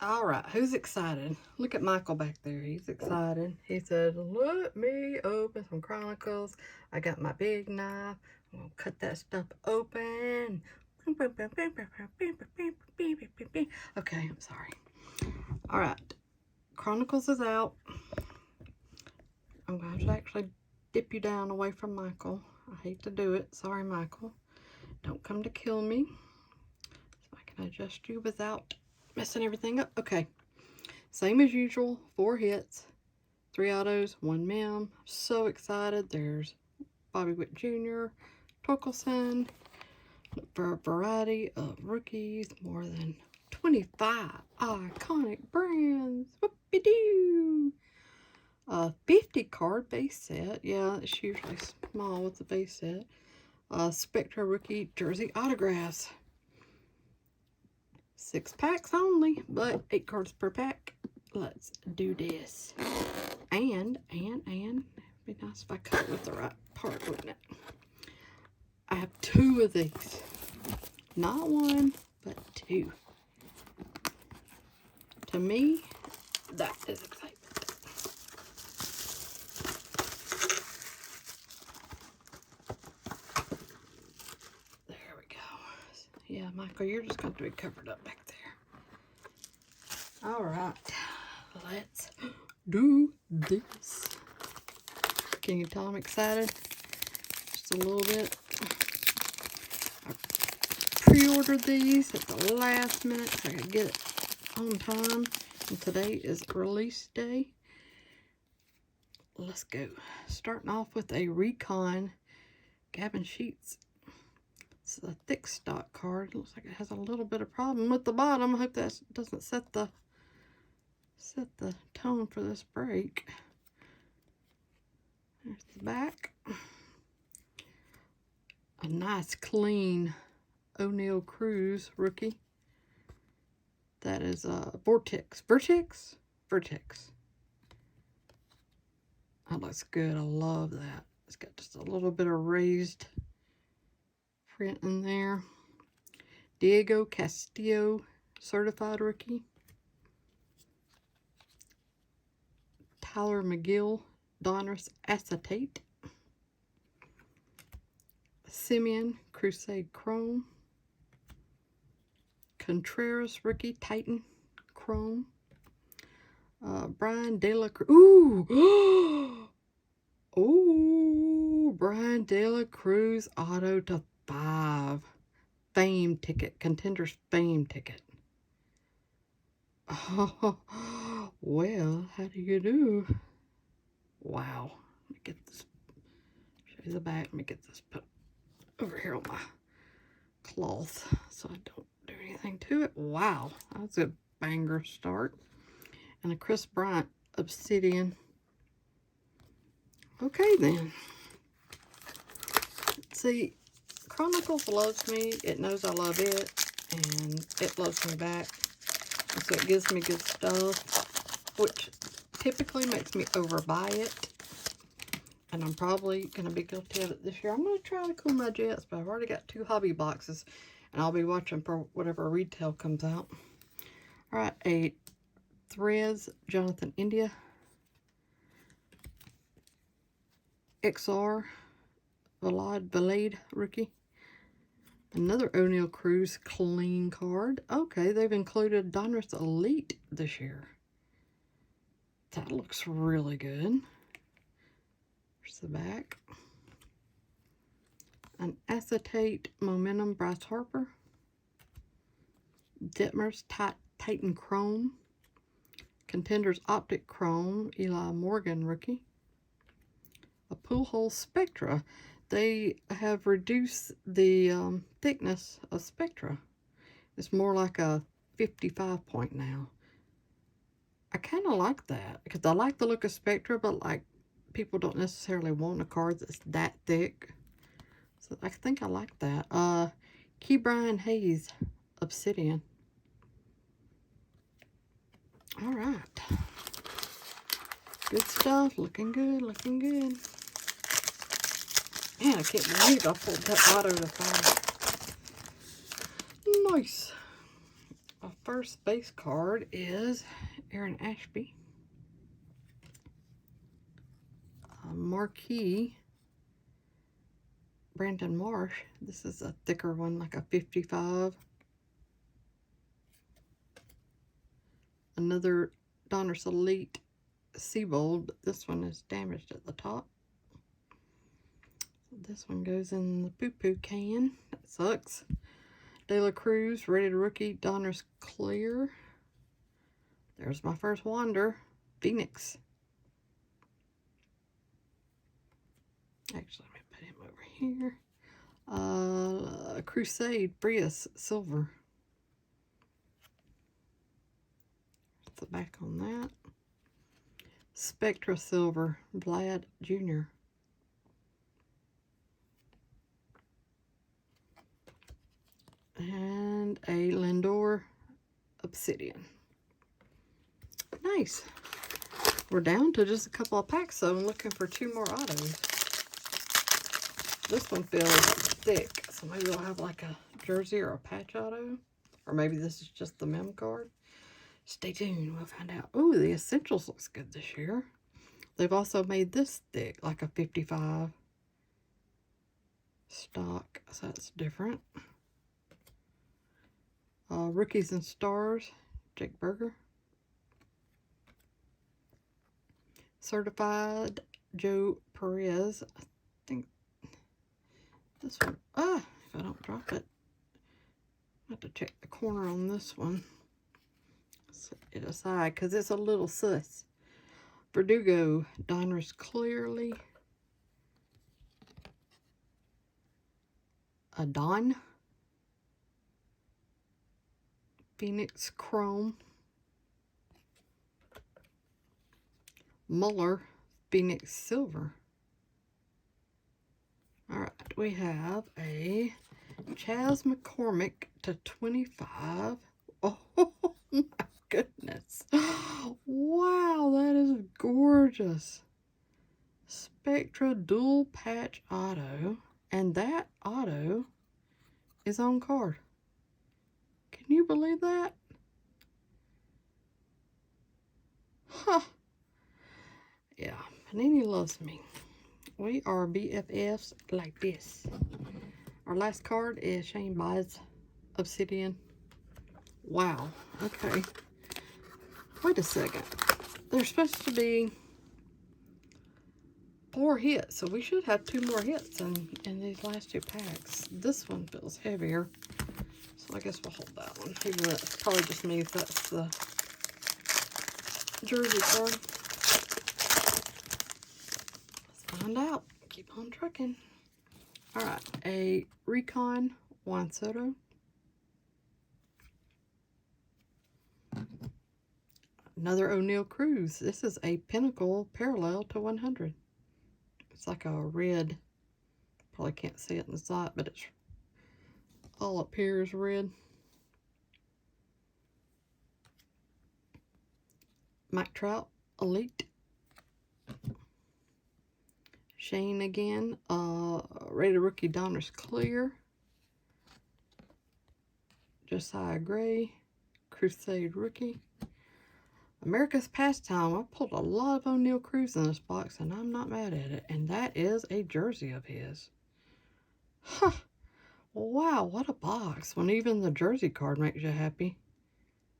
All right, who's excited? Look at Michael back there. He's excited. He said, let me open some Chronicles. I got my big knife. I'm going to cut that stuff open. Okay, I'm sorry. All right, Chronicles is out. I'm going to actually dip you down away from Michael. I hate to do it. Sorry, Michael. Don't come to kill me. So I can adjust you without messing everything up. Okay. Same as usual, 4 hits, 3 autos, 1 mem. So excited. There's Bobby Witt Jr., Torkelson, for a variety of rookies, more than 25 iconic brands. Whoopie-doo! A 50 card base set. Yeah, it's usually small with the base set. Spectra rookie jersey autographs. 6 packs only, but 8 cards per pack. Let's do this. And, it'd be nice if I cut it with the right part, wouldn't it? I have 2 of these. Not 1, but 2. To me, that is excitement. There we go. Yeah, Michael, you're just going to be covered up back there. All right. Let's do this. Can you tell I'm excited? Just a little bit. I pre-ordered these at the last minute so I could get it on time. And today is release day. Let's go. Starting off with a Recon Gavin Sheets. It's a thick stock card. Looks like it has a little bit of problem with the bottom. I hope that doesn't set the tone for this break. There's the back. A nice clean O'Neal Cruz rookie. That is Vortex. That looks good. I love that. It's got just a little bit of raised print in there. Diego Castillo, certified rookie. Tyler McGill, Donruss acetate. Simeon, Crusade Chrome. Contreras, rookie, Titan Chrome. Brian De La Cruz. Ooh! Oh, Brian De La Cruz auto to 5. Fame ticket. Contenders fame ticket. Oh, well, how do you do? Wow. Let me get this. Show you the back. Let me get this put over here on my cloth so I don't do anything to it. Wow. That's a banger start. And a Chris Bryant Obsidian. Okay, then. See, Chronicles loves me. It knows I love it. And it loves me back. And so it gives me good stuff, which typically makes me overbuy it. And I'm probably going to be guilty of it this year. I'm going to try to cool my jets, but I've already got 2 hobby boxes. And I'll be watching for whatever retail comes out. All right, a Threads Jonathan India. XR Valade rookie. Another O'Neal Cruz clean card. Okay, they've included Donruss Elite this year. That looks really good. Here's the back. An acetate Momentum Bryce Harper. Detmer's Titan Chrome. Contenders Optic Chrome, Eli Morgan rookie. A Pujols Spectra. They have reduced the thickness of Spectra. It's more like a 55 point now. I kind of like that because I like the look of Spectra, but like people don't necessarily want a card that's that thick. So I think I like that. Key Brian Hayes Obsidian. All right. Good stuff. Looking good. Looking good. Man, I can't believe I pulled that auto to 5. Nice. A first base card is Aaron Ashby. Marquee, Brandon Marsh. This is a thicker one, like a 55. Another Donruss Elite Seabold, but this one is damaged at the top. This one goes in the poo-poo can. That sucks. De La Cruz, Rated Rookie, Donruss Clear. There's my first Wander, Phoenix. Actually, let me put him over here. Crusade, Frias, Silver. That's the back on that. Spectra Silver, Vlad Jr. And a Lindor Obsidian. Nice. We're down to just a couple of packs, so I'm looking for 2 more autos. This one feels thick, so maybe we'll have like a jersey or a patch auto. Or maybe this is just the mem card. Stay tuned, we'll find out. Oh, the Essentials looks good this year. They've also made this thick, like a 55 stock, so that's different. Rookies and Stars, Jake Berger. Certified, Joe Perez. I think this one, if I don't drop it, I have to check the corner on this one. Set it aside, because it's a little sus. Verdugo, Donruss Clearly. Adon. Phoenix Chrome. Muller, Phoenix Silver. Alright, we have a Chas McCormick /25. Oh my goodness. Wow, that is gorgeous. Spectra Dual Patch Auto. And that auto is on card. Can you believe that? Huh. Yeah, Panini loves me. We are BFFs like this. Our last card is Shane Baez Obsidian. Wow. Okay. Wait a second. There's supposed to be 4 hits, so we should have 2 more hits in these last 2 packs. This one feels heavier, so I guess we'll hold that one. Even though it probably just means that's the jersey card. Let's find out. Keep on trucking. Alright, a Recon Juan Soto. Another O'Neal Cruz. This is a Pinnacle Parallel to 100. It's like a red. Probably can't see it in the side, but it's all up here is red. Mike Trout Elite. Shane again. Rated Rookie Donruss Clear. Josiah Gray. Crusade Rookie. America's Pastime. I pulled a lot of O'Neal Cruz in this box, and I'm not mad at it. And that is a jersey of his. Huh. Wow, what a box. When even the jersey card makes you happy.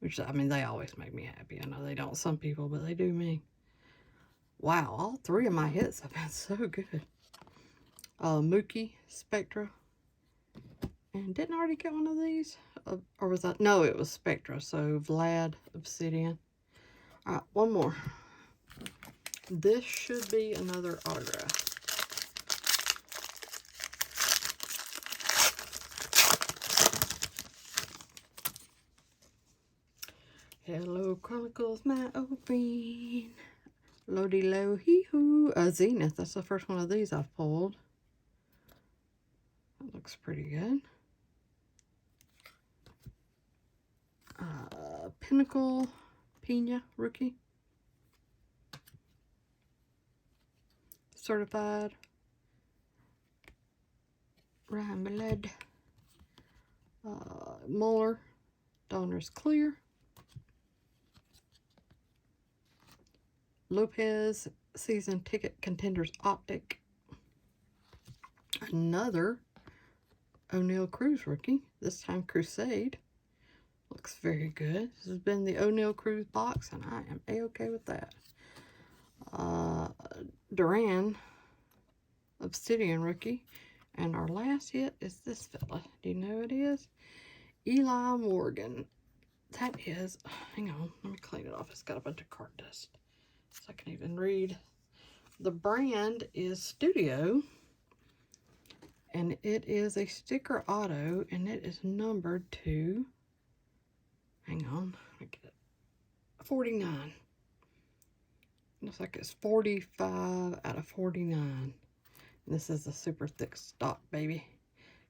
Which, I mean, they always make me happy. I know they don't some people, but they do me. Wow, all 3 of my hits have been so good. Mookie, Spectra. And didn't I already get one of these? Or was that? No, it was Spectra. So, Vlad Obsidian. Alright, one more. This should be another autograph. Hello, Chronicles, my old friend. Lodi lo hee hoo. Zenith. That's the first one of these I've pulled. That looks pretty good. Pinnacle Pena Rookie. Certified. Ryan Bled. Muller. Donruss Clear. Lopez Season Ticket Contenders Optic. Another O'Neal Cruz rookie, this time Crusade. Looks very good. This has been the O'Neal Cruz box, and I am A-okay with that. Duran, Obsidian rookie. And our last hit is this fella. Do you know who it is? Eli Morgan. That is, hang on, let me clean it off. It's got a bunch of card dust, so I can even read. The brand is Studio, and it is a sticker auto, and it is numbered to, hang on, let me get it, 49. Looks like it's 45 out of 49. This is a super thick stock, baby.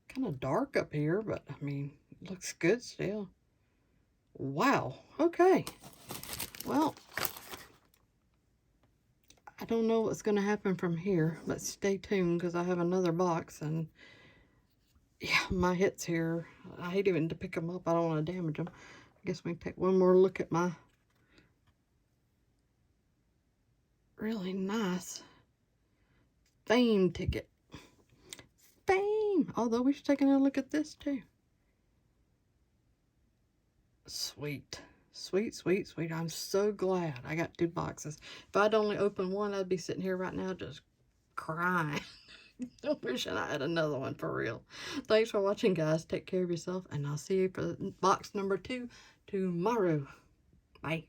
Kind of dark up here, but I mean, it looks good still. Wow. Okay. Well, I don't know what's going to happen from here, but stay tuned because I have another box, and yeah, my hits here, I hate even to pick them up. I don't want to damage them. I guess we can take one more look at my really nice Fame ticket. Fame! Although we should take another look at this too. Sweet. Sweet, sweet, sweet. I'm so glad I got 2 boxes. If I'd only opened one, I'd be sitting here right now just crying. Wishing I had another one for real. Thanks for watching, guys. Take care of yourself, and I'll see you for box number 2 tomorrow. Bye.